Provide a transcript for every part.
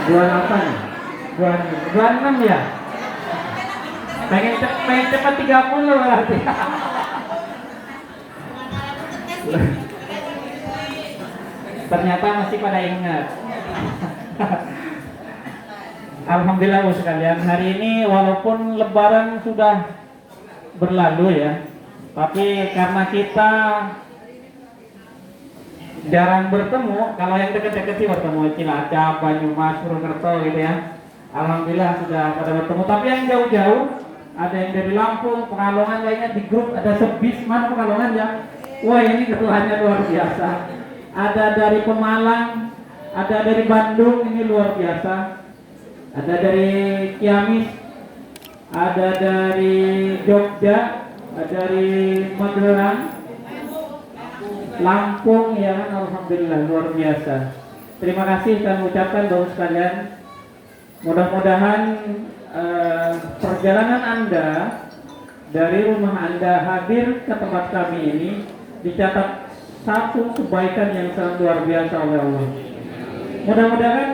28, 26 ya. Pengen cepat 30 berarti. Ternyata masih pada ingat. Alhamdulillah Bu sekalian, hari ini walaupun Lebaran sudah berlalu ya, tapi karena kita jarang bertemu, kalau yang dekat-dekat sih bertemu Cilacap, Banyumas, Purwokerto gitu ya. Alhamdulillah sudah pada bertemu, tapi yang jauh-jauh ada yang dari Lampung, Pekalongan, lainnya di grup ada sebis mana Pekalongan ya. Wah ini ketuhannya luar biasa. Ada dari Pemalang, ada dari Bandung, ini luar biasa. Ada dari Ciamis, ada dari Jogja, ada dari Magelang, Lampung ya kan, alhamdulillah luar biasa. Terima kasih kami ucapkan Bapak sekalian. Mudah-mudahan perjalanan Anda dari rumah Anda hadir ke tempat kami ini dicatat satu kebaikan yang sangat luar biasa oleh Allah. Mudah-mudahan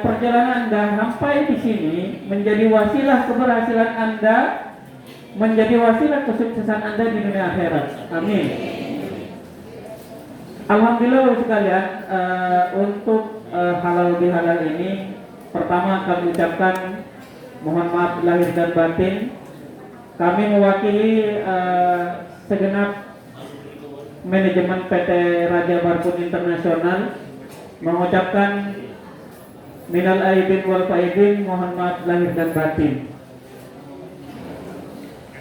perjalanan Anda sampai di sini menjadi wasilah keberhasilan Anda, menjadi wasilah kesuksesan Anda di dunia akhirat. Amin. Alhamdulillah Bapak sekalian, untuk halal bihalal ini pertama kami ucapkan mohon maaf lahir dan batin. Kami mewakili segenap manajemen PT Raja Barpun Internasional mengucapkan minal aidin wal faidin, mohon maaf lahir dan batin.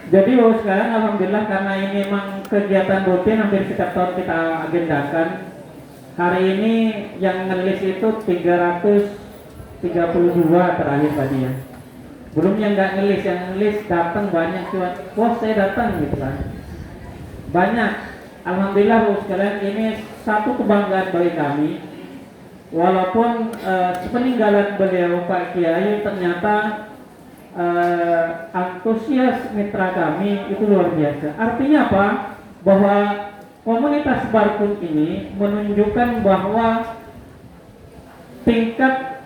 Jadi Bapak sekalian, alhamdulillah karena ini memang kegiatan rutin hampir setiap tahun kita agendakan. Hari ini yang ngelis itu 332 terakhir tadi ya. Belum yang nggak ngelis, yang ngelis datang banyak, cuma wah saya datang gitu kan. Banyak. Alhamdulillah Bapak sekalian, ini satu kebanggaan bagi kami. Walaupun sepeninggalan beliau Pak Kiai ternyata antusias mitra kami itu luar biasa. Artinya apa? Bahwa komunitas Barpun ini menunjukkan bahwa tingkat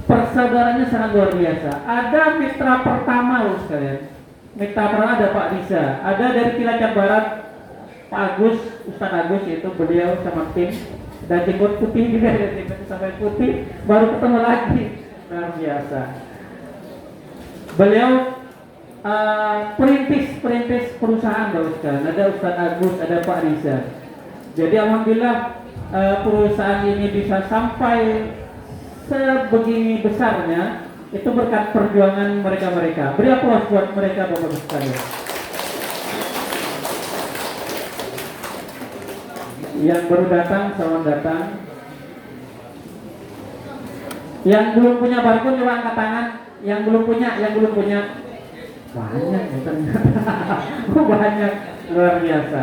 persaudaranya sangat luar biasa. Ada mitra pertama loh sekalian. Mitra pertama ada Pak Riza, ada dari Cilacap Barat Pak Agus, Ustaz Agus, itu beliau sama tim, dan jenggot putih juga, jenggot sampai putih, baru ketemu lagi, luar biasa. Beliau perintis perusahaan Bapak sekalian, ada Ustaz Agus, ada Pak Riza. Jadi alhamdulillah perusahaan ini bisa sampai sebegini besarnya, itu berkat perjuangan mereka-mereka. Beri aplaus buat mereka Bapak sekalian. Yang baru datang, selamat datang. Yang belum punya Barpun coba angkat tangan. Yang belum punya banyak ya ternyata. Banyak, luar biasa.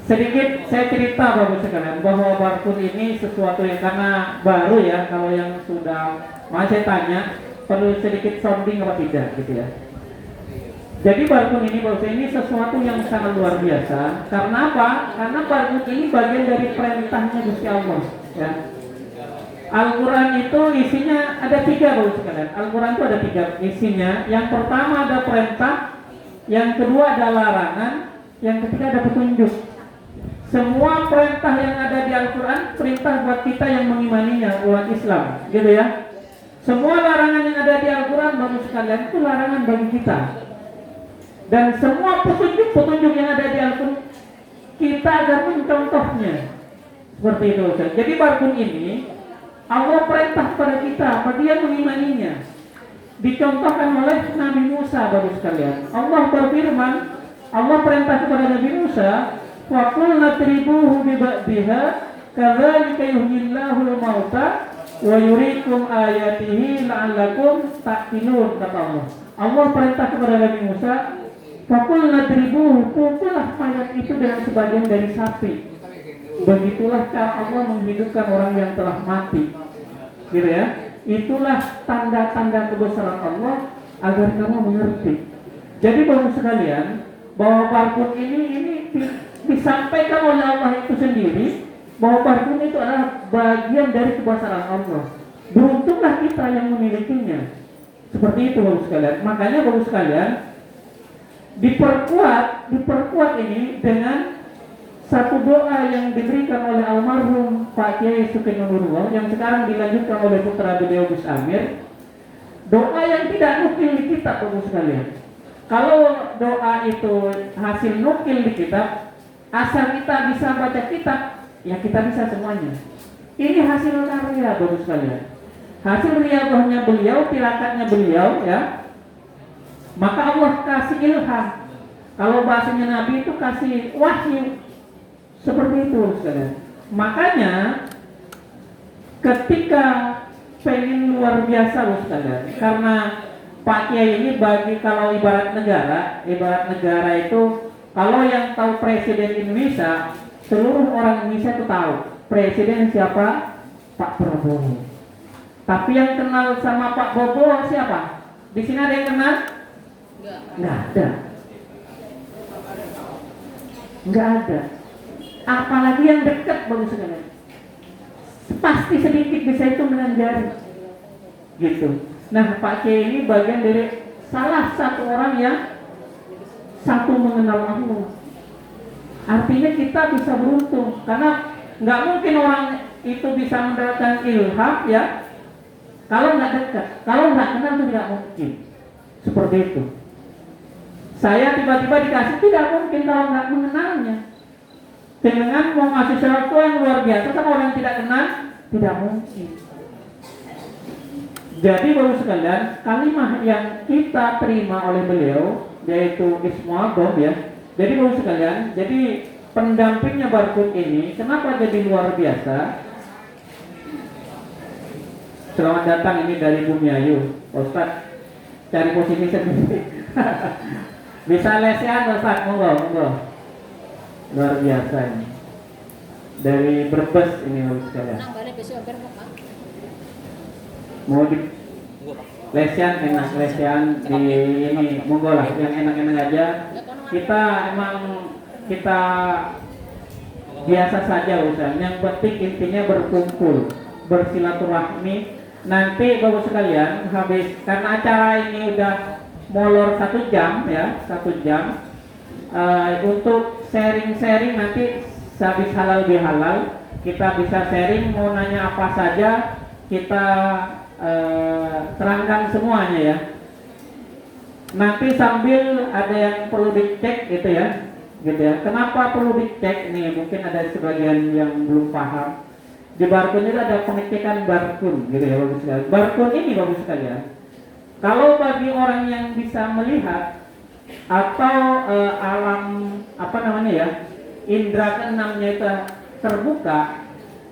Sedikit saya cerita Bapak sekalian bahwa Barpun ini sesuatu yang karena baru ya. Kalau yang sudah saya tanya perlu sedikit sounding apa tidak gitu ya. Jadi Barpun ini sesuatu yang sangat luar biasa. Karena apa? Karena Barpun ini bagian dari perintahnya Gusti Allah. Ya. Al-Quran itu isinya ada 3 Bapak sekalian. Al-Quran itu ada 3 isinya. Yang pertama ada perintah, yang kedua ada larangan, yang ketiga ada petunjuk. Semua perintah yang ada di Al-Quran perintah buat kita yang mengimaninya, umat Islam, gitu ya. Semua larangan yang ada di Al-Quran Bapak sekalian itu larangan bagi kita. Dan semua petunjuk yang ada di Al-Quran kita agar mencontohnya. Seperti itu. Jadi Barpun ini Allah perintah kepada kita, bagi yang mengimaninya. Dicontohkan oleh Nabi Musa Bapak sekalian. Allah berfirman, Allah perintah kepada Nabi Musa, wa qul natribuhu bi ba'dihha kadzalika yuhyillahu al-mauta wa yuriikum ayatihi la'allakum ta'qilun, kata Allah. Allah perintah kepada Nabi Musa, fakul nadribuhu, pukullah mayat itu dengan sebagian dari sapi. Begitulah cara Allah menghidupkan orang yang telah mati. Gitu ya. Itulah tanda-tanda kebesaran Allah agar kamu mengerti. Jadi Bapak sekalian, bahwa Barpun ini disampaikan oleh Allah itu sendiri bahwa barkun itu adalah bagian dari kebesaran Allah. Beruntunglah kita yang memilikinya. Seperti itu Bapak sekalian. Makanya Bapak sekalian, diperkuat ini dengan satu doa yang diberikan oleh almarhum Pak Kiai Sukin Nurullah yang sekarang dilanjutkan oleh putra beliau Gus Amir. Doa yang tidak nukil di kitab Bapak sekalian. Kalau doa itu hasil nukil di kitab, asal kita bisa baca kitab, ya kita bisa semuanya. Ini hasil karya Bapak sekalian. Hasil riyadhahnya beliau, tirakatnya beliau, ya. Maka Allah kasih ilham. Kalau bahasanya Nabi itu kasih wahyu. Seperti itu sekalian. Makanya ketika pengen luar biasa sekalian, karena Pak Kiai ini bagi kalau ibarat negara itu kalau yang tahu Presiden Indonesia, seluruh orang Indonesia itu tahu Presiden siapa? Pak Prabowo. Tapi yang kenal sama Pak Prabowo siapa? Di sini ada yang kenal? Nggak ada. Nggak ada. Apalagi yang dekat baru sekalian. Pasti sedikit bisa itu menanjari. Gitu. Nah, Pak Kiai ini bagian dari salah satu orang yang satu mengenal Allah. Artinya kita bisa beruntung karena nggak mungkin orang itu bisa mendapatkan ilham ya kalau nggak dekat, kalau nggak kenal itu tidak mungkin. Seperti itu. Saya tiba-tiba dikasih tidak mungkin kalau nggak mengenalnya. Dengan mau ngasih sesuatu yang luar biasa sama orang yang tidak kenal tidak mungkin. Jadi baru sekalian kalimat yang kita terima oleh beliau yaitu Ismu'adham ya. Jadi baru sekalian, jadi pendampingnya barkun ini kenapa jadi luar biasa? Selamat datang ini dari Bumi Ayu, Ustaz. Cari posisi sendiri. Bisa lesehan Ustaz, monggo. Luar biasa ini. Dari Brebes ini baru sekalian. Mau di lesehan enak, lesehan di ini monggo lah yang enak-enak aja. Kita biasa saja usaha. Yang penting intinya berkumpul, bersilaturahmi. Nanti Bapak sekalian habis karena acara ini udah molor 1 jam ya, 1 jam. Untuk sharing-sharing nanti habis halal bihalal kita bisa sharing mau nanya apa saja kita terangkan semuanya ya. Nanti sambil ada yang perlu dicek gitu ya. Kenapa perlu dicek nih? Mungkin ada sebagian yang belum paham. Di barkun itu ada pengecekan barkun gitu ya bagus sekali. Barkun ini bagus sekali ya. Kalau bagi orang yang bisa melihat atau alam apa namanya ya, indra keenamnya itu terbuka,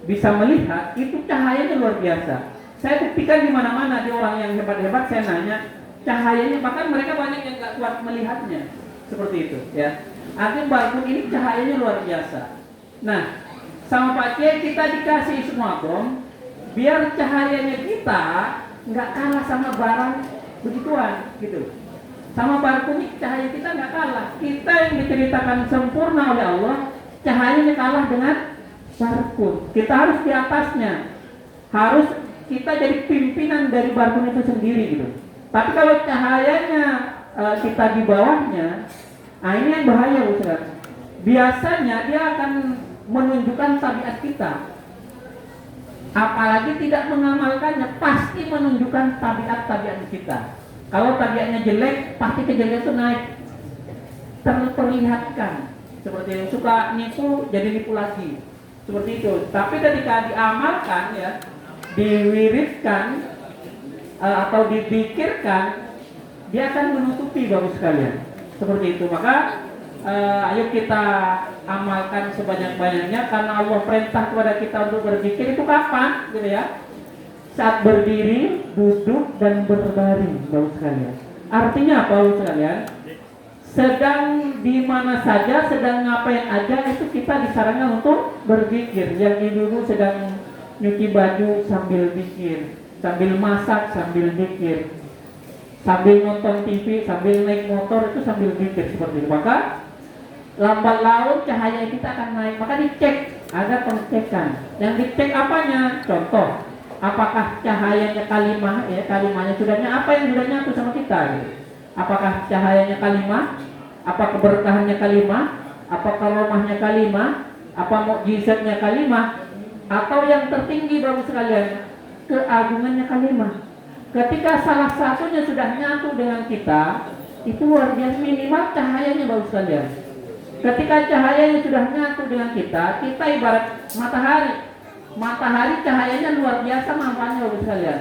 bisa melihat itu cahayanya luar biasa. Saya buktikan di mana-mana di orang yang hebat-hebat saya nanya cahayanya, bahkan mereka banyak yang nggak kuat melihatnya seperti itu ya. Artinya barkun ini cahayanya luar biasa. Nah, sama Pak Kiai kita dikasih semua bom, biar cahayanya kita nggak kalah sama barang begituan gitu. Sama barkun ini cahaya kita nggak kalah. Kita yang diceritakan sempurna oleh Allah, cahayanya kalah dengan barkun. Kita harus di atasnya. Harus kita jadi pimpinan dari barkun itu sendiri gitu. Tapi kalau cahayanya kita di bawahnya, nah ini yang bahaya Ustaz. Biasanya dia akan menunjukkan tabiat kita. Apalagi tidak mengamalkannya, pasti menunjukkan tabiat-tabiat kita. Kalau tabiatnya jelek, pasti kejelekan itu naik, terperlihatkan. Seperti yang suka nipu, jadi nipu lagi. Seperti itu. Tapi ketika diamalkan ya, diwiridkan atau dipikirkan, dia akan menutupi bagus sekalian. Seperti itu. Maka ayo kita amalkan sebanyak-banyaknya karena Allah perintah kepada kita untuk berzikir itu kapan gitu ya, saat berdiri, duduk dan berbaring bagus sekalian. Artinya apa bagus sekalian, sedang di mana saja, sedang ngapain aja itu kita disarankan untuk berzikir. Yang ibu-ibu sedang nyuci baju sambil zikir, sambil masak sambil zikir, sambil nonton TV, sambil naik motor itu sambil zikir seperti itu. Maka lambat laun cahaya kita akan naik. Maka dicek ada pengecekan. Yang dicek apanya? Contoh, apakah cahayanya kalimah, ya kalimahnya sudahnya apa yang sudah nyatu sama kita gitu. Apakah cahayanya kalimah, apa keberkahannya kalimah, apa karomahnya kalimah, apa mukjizatnya kalimah, atau yang tertinggi bagus sekalian, keagungannya kalimah. Ketika salah satunya sudah nyatu dengan kita, itu luar biasa, minimal cahayanya bagus sekalian. Ketika cahayanya sudah nyatu dengan kita ibarat matahari. Matahari cahayanya luar biasa manfaatnya bagus sekalian.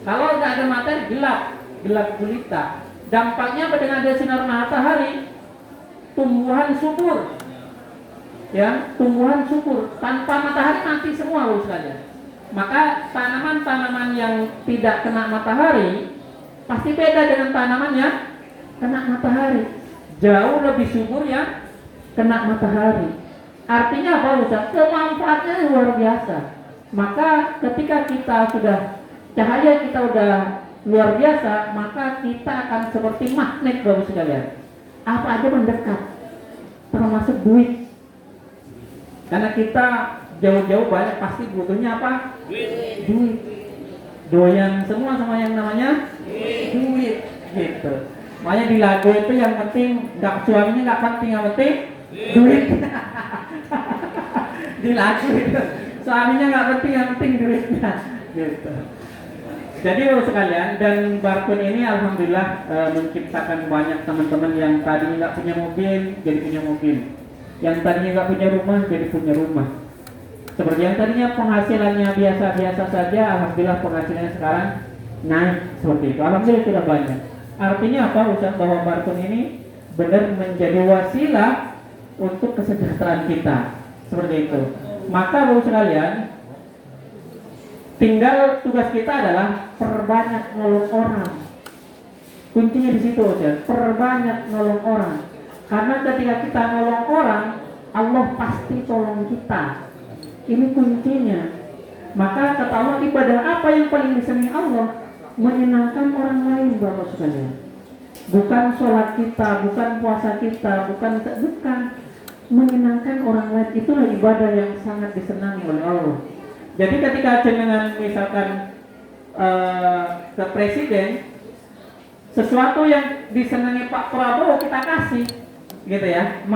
Kalau nggak ada matahari gelap gulita. Dampaknya dengan ada sinar matahari, tumbuhan subur, ya tumbuhan subur. Tanpa matahari mati semua bagus sekalian. Maka tanaman-tanaman yang tidak kena matahari pasti beda dengan tanaman yang kena matahari. Jauh lebih subur ya kena matahari. Artinya apa Ustaz? Kemanfaatnya luar biasa. Maka ketika kita sudah cahaya kita udah luar biasa, maka kita akan seperti magnet bagus sekalian. Apa aja mendekat, termasuk duit. Karena kita jauh-jauh banyak pasti butuhnya apa? Duit. Doyan semua sama yang namanya duit gitu. Makanya di lagu itu yang penting suaminya nggak penting, yang penting duit. Di lagu itu suaminya nggak penting, yang penting duitnya gitu. Jadi sekalian, dan Barkun ini alhamdulillah menciptakan banyak teman-teman yang tadinya nggak punya mobil jadi punya mobil, yang tadinya nggak punya rumah jadi punya rumah. Seperti yang tadinya penghasilannya biasa-biasa saja, alhamdulillah penghasilannya sekarang naik seperti itu. Alhamdulillah sudah banyak. Artinya apa Ustaz? Bahwa Barkun ini benar menjadi wasilah untuk kesejahteraan kita. Seperti itu. Maka Bapak sekalian, tinggal tugas kita adalah perbanyak nolong orang. Kuncinya di situ Ustaz, perbanyak nolong orang. Karena ketika kita nolong orang, Allah pasti tolong kita. Ini kuncinya. Maka kata Allah, ibadah apa yang paling disenangi Allah? Menyenangkan orang lain Bapak sekalian. Bukan sholat kita, bukan puasa kita, bukan. Menyenangkan orang lain, itulah ibadah yang sangat disenangi oleh Allah. Jadi ketika jenengan misalkan ke presiden, sesuatu yang disenangi Pak Prabowo kita kasih, gitu ya.